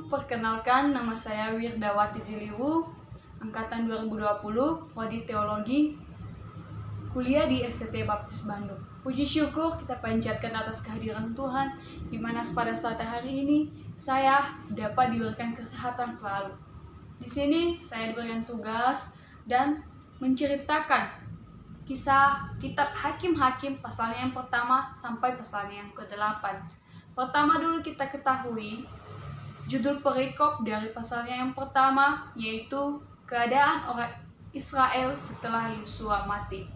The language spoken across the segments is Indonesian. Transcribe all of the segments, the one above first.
Perkenalkan, nama saya Wirdawati Ziliwu, angkatan 2020, prodi Teologi, kuliah di STT Baptis Bandung. Puji syukur kita panjatkan atas kehadiran Tuhan, di mana pada saat hari ini saya dapat diberikan kesehatan selalu. Di sini saya diberikan tugas dan menceritakan kisah kitab Hakim-Hakim pasalnya yang pertama sampai pasalnya yang ke-8. Pertama dulu kita ketahui judul perikop dari pasalnya yang pertama, yaitu keadaan orang Israel setelah Yosua mati.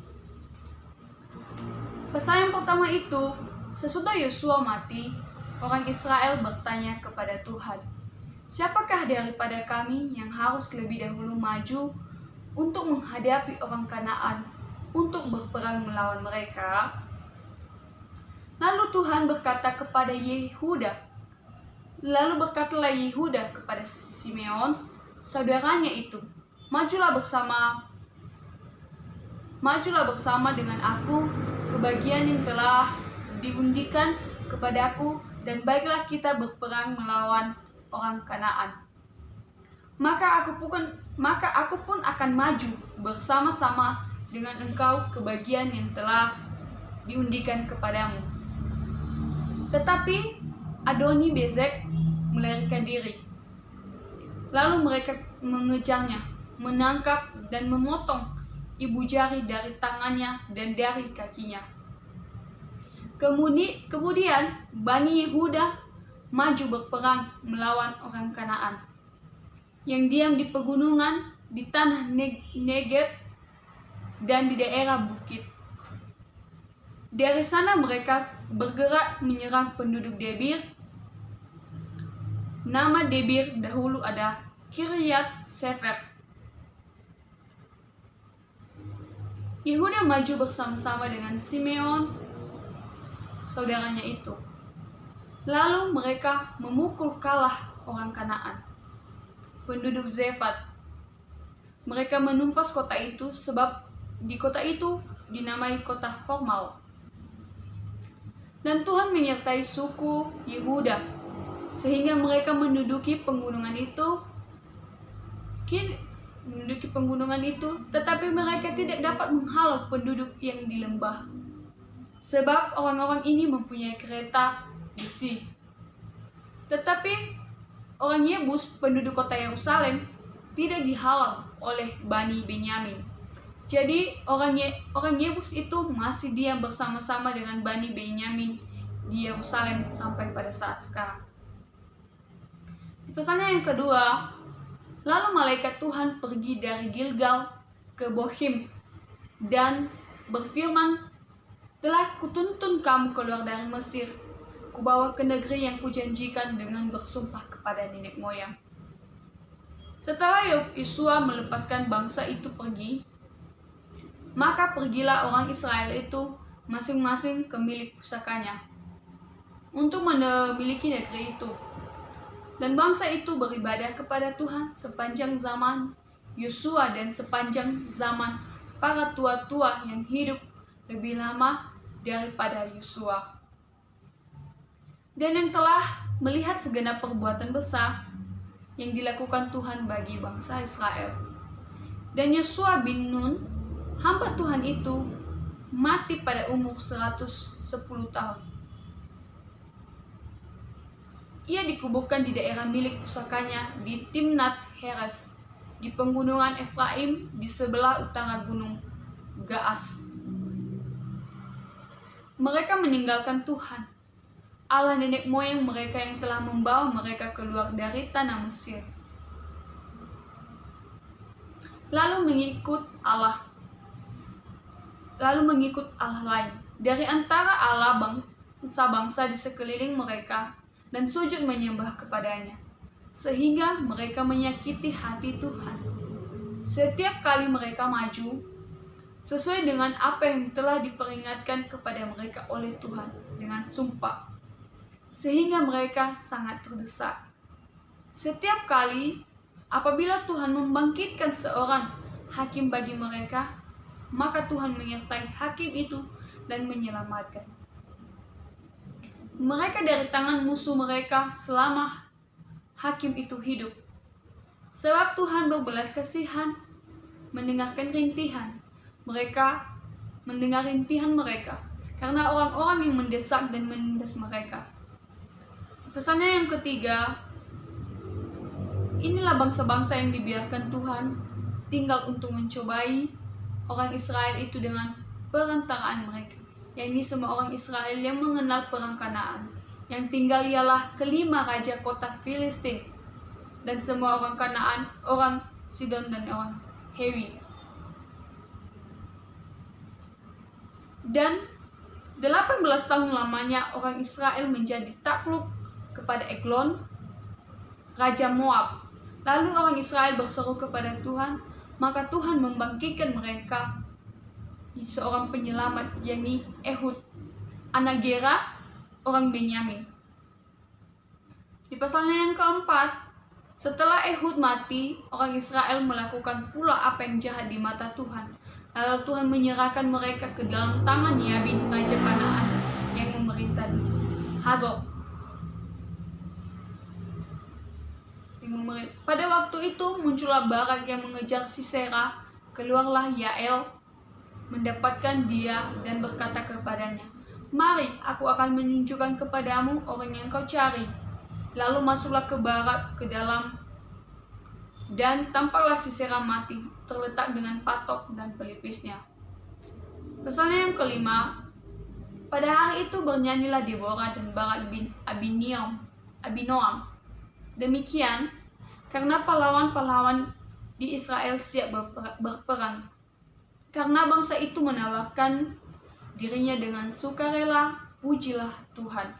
Pasal yang pertama itu, sesudah Yosua mati, orang Israel bertanya kepada Tuhan, "Siapakah daripada kami yang harus lebih dahulu maju untuk menghadapi orang Kanaan untuk berperang melawan mereka?" Lalu Tuhan berkata kepada Yehuda, Lalu berkatalah Yehuda kepada Simeon, saudaranya itu, Majulah bersama dengan aku ke bagian yang telah diundikan kepadaku, dan baiklah kita berperang melawan orang Kanaan. Maka aku pun akan maju bersama-sama dengan engkau ke bagian yang telah diundikan kepadamu. Tetapi Adoni Bezek melarikan diri. Lalu mereka mengejarnya, menangkap dan memotong ibu jari dari tangannya dan dari kakinya. Kemudian Bani Yehuda maju berperang melawan orang Kanaan yang diam di pegunungan, di tanah Negeb dan di daerah bukit. Dari sana mereka bergerak menyerang penduduk Debir. Nama Debir dahulu ada Kiryat Sefer. Yehuda maju bersama-sama dengan Simeon, saudaranya itu. Lalu mereka memukul kalah orang Kanaan, penduduk Zefat. Mereka menumpas kota itu sebab di kota itu dinamai kota Hormao. Dan Tuhan menyertai suku Yehuda sehingga mereka menduduki pegunungan itu, tetapi mereka tidak dapat menghalau penduduk yang di lembah, sebab orang-orang ini mempunyai kereta besi. Tetapi orang Yebus, penduduk kota Yerusalem, tidak dihalau oleh Bani Benyamin. Jadi orang Yebus itu masih diam bersama-sama dengan Bani Benyamin di Yerusalem sampai pada saat sekarang. Pesannya yang kedua, lalu malaikat Tuhan pergi dari Gilgal ke Bochim dan berfirman, "Telah kutuntun kamu keluar dari Mesir, kubawa ke negeri yang kujanjikan dengan bersumpah kepada nenek moyang." Setelah Yosua melepaskan bangsa itu pergi, maka pergilah orang Israel itu masing-masing ke milik pusakanya untuk memiliki negeri itu. Dan bangsa itu beribadah kepada Tuhan sepanjang zaman Yosua dan sepanjang zaman para tua-tua yang hidup lebih lama daripada Yosua, dan yang telah melihat segenap perbuatan besar yang dilakukan Tuhan bagi bangsa Israel. Dan Yosua bin Nun, hamba Tuhan itu, mati pada umur 110 tahun. Ia dikuburkan di daerah milik pusakanya di Timnat Heres, di pegunungan Efraim di sebelah utara gunung Gaas. Mereka meninggalkan Tuhan, Allah nenek moyang mereka yang telah membawa mereka keluar dari tanah Mesir, lalu mengikut Allah lain dari antara Allah bangsa-bangsa di sekeliling mereka, dan sujud menyembah kepadanya, sehingga mereka menyakiti hati Tuhan. Setiap kali mereka maju, sesuai dengan apa yang telah diperingatkan kepada mereka oleh Tuhan dengan sumpah, sehingga mereka sangat terdesak. Setiap kali apabila Tuhan membangkitkan seorang hakim bagi mereka, maka Tuhan menyertai hakim itu dan menyelamatkan mereka dari tangan musuh mereka selama hakim itu hidup. Sebab Tuhan berbelas kasihan, mendengarkan rintihan mereka, karena orang-orang yang mendesak dan menindas mereka. Pesannya yang ketiga, inilah bangsa-bangsa yang dibiarkan Tuhan tinggal untuk mencobai orang Israel itu dengan perantaraan mereka, yakni semua orang Israel yang mengenal perang Kanaan. Yang tinggal ialah kelima raja kota Filistin dan semua orang Kanaan, orang Sidon dan orang Hewi. Dan 18 tahun lamanya orang Israel menjadi takluk kepada Eglon, raja Moab. Lalu orang Israel berseru kepada Tuhan, maka Tuhan membangkitkan mereka seorang penyelamat, yakni Ehud, anak Gera, orang Benyamin. Di pasalnya yang keempat, setelah Ehud mati, orang Israel melakukan pula apa yang jahat di mata Tuhan. Lalu Tuhan menyerahkan mereka ke dalam tangan Yabin, raja Kanaan, yang memerintah di Hazor. Pada waktu itu muncullah Barak yang mengejar Sisera. Keluarlah Yael mendapatkan dia dan berkata kepadanya, "Mari, aku akan menunjukkan kepadamu orang yang kau cari." Lalu masuklah ke Barak ke dalam, dan tampaklah Sisera mati, terletak dengan patok dan pelipisnya. Pesannya yang kelima, pada hari itu bernyanyilah Deborah dan Barak bin Abinoam. Demikian, karena pahlawan-pahlawan di Israel siap berperang. Karena bangsa itu menawarkan dirinya dengan sukarela, pujilah Tuhan.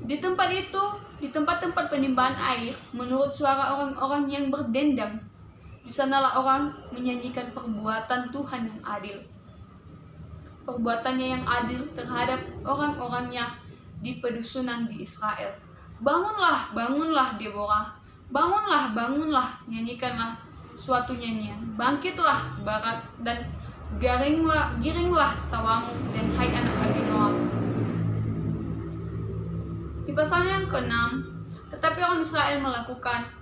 Di tempat itu, di tempat-tempat penimbangan air, menurut suara orang-orang yang berdendang, di sanalah orang menyanyikan perbuatan Tuhan yang adil. Perbuatannya yang adil terhadap orang-orangnya di pedusunan di Israel. Bangunlah, bangunlah Deborah, bangunlah, nyanyikanlah suatu nyanyian. Bangkitlah Barak dan giringlah tawamu, dan hai anak Abinoam. Di pasalnya yang ke-6, tetapi orang Israel melakukan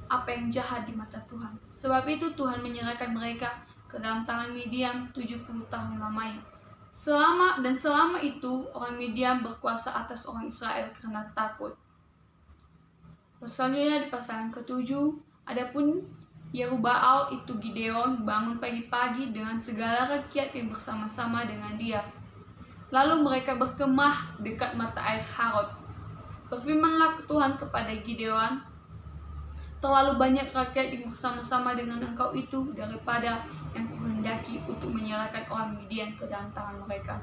apa yang jahat di mata Tuhan. Sebab itu Tuhan menyerahkan mereka ke dalam tangan Midian 70 tahun lamanya. Selama itu orang Midian berkuasa atas orang Israel karena takut. Selanjutnya di pasal yang ke-7, adapun Yerubbaal itu Gideon bangun pagi-pagi dengan segala rakyat yang bersama-sama dengan dia. Lalu mereka berkemah dekat mata air Harod. Berfirmanlah Tuhan kepada Gideon, terlalu banyak rakyat yang bersama-sama dengan engkau itu daripada yang kuhendaki untuk menyerahkan orang Midian ke dalam tangan mereka.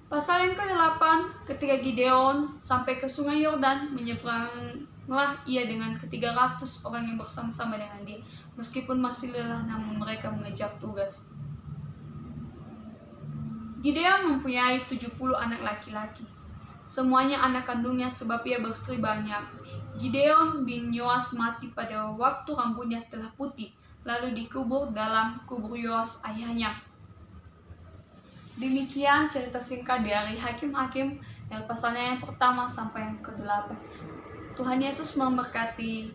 Pasal yang ke-8, ketika Gideon sampai ke sungai Yordan, menyeberanglah ia dengan ke-300 orang yang bersama-sama dengan dia. Meskipun masih lelah, namun mereka mengejar tugas. Gideon mempunyai 70 anak laki-laki. Semuanya anak kandungnya sebab ia beristri banyak. Gideon bin Yoas mati pada waktu rambutnya telah putih, lalu dikubur dalam kubur Yoas ayahnya. Demikian cerita singkat dari Hakim-Hakim dari pasalnya yang pertama sampai yang ke-8. Tuhan Yesus memberkati.